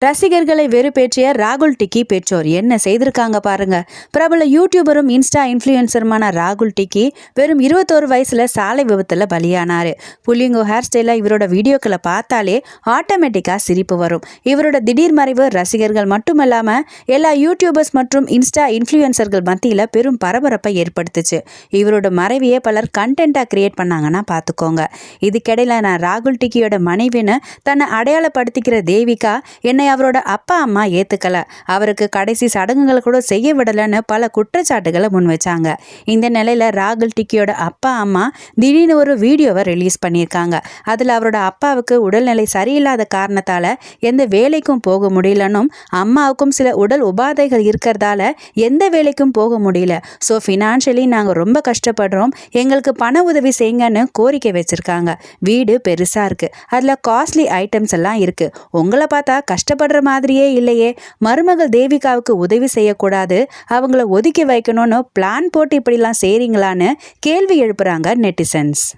ரசிகர்களை வெறுப்பேற்றிய ராகுல் டிக்கி பெற்றோர் என்ன செய்திருக்காங்க பாருங்க. பிரபல யூடியூபரும் இன்ஸ்டா இன்ஃப்ளூயன்சருமான ராகுல் டிக்கி வெறும் 21 வயசுல சாலை விபத்துல பலியானாரு. புள்ளிங்கோ ஹேர் ஸ்டைல இவரோட வீடியோக்களை பார்த்தாலே ஆட்டோமேட்டிக்கா சிரிப்பு வரும். இவரோட திடீர் மறைவு ரசிகர்கள் மட்டுமல்லாம எல்லா யூடியூபர்ஸ் மற்றும் இன்ஸ்டா இன்ஃப்ளூயன்சர்கள் மத்தியில பெரும் பரபரப்பை ஏற்படுத்துச்சு. இவரோட மறைவையே பலர் கண்டென்ட்டா கிரியேட் பண்ணாங்கன்னா பார்த்துக்கோங்க. இதுக்கிடையில நான் ராகுல் டிக்கியோட மனைவின்னு தன்னை அடையாளப்படுத்திக்கிற தேவிகா என்னை அவரோட அப்பா அம்மா ஏத்துக்கல, அவருக்கு கடைசி சடங்குகளை கூட செய்ய விடலன்னு பல குற்றச்சாட்டுகளை முன் வச்சாங்க. இந்த நிலையில ராகுல் டிக்கியோட அப்பா அம்மா திடீர்னு ஒரு வீடியோவை ரிலீஸ் பண்ணியிருக்காங்க. அதுல அவரோட அப்பாவுக்கு உடல்நிலை சரியில்லாத காரணத்தால எந்த வேலைக்கும் போக முடியலன்னும் அம்மாவுக்கும் சில உடல் உபாதைகள் இருக்கிறதால எந்த வேலைக்கும் போக முடியல, ஸோ ஃபினான்ஷியலி நாங்கள் ரொம்ப கஷ்டப்படுறோம், எங்களுக்கு பண உதவி செய்யுங்கன்னு கோரிக்கை வச்சிருக்காங்க. வீடு பெருசா இருக்கு, அதுல காஸ்ட்லி ஐட்டம்ஸ் எல்லாம் இருக்கு, உங்களை பார்த்தா கஷ்டப்படுற மாதிரியே இல்லையே, மருமகள் தேவிகாவுக்கு உதவி செய்யக்கூடாது, அவங்கள ஒதுக்கி வைக்கணும்னு பிளான் போட்டு இப்படிலாம் செய்றீங்களான்னு கேள்வி எழுப்புறாங்க நெட்டிசன்ஸ்.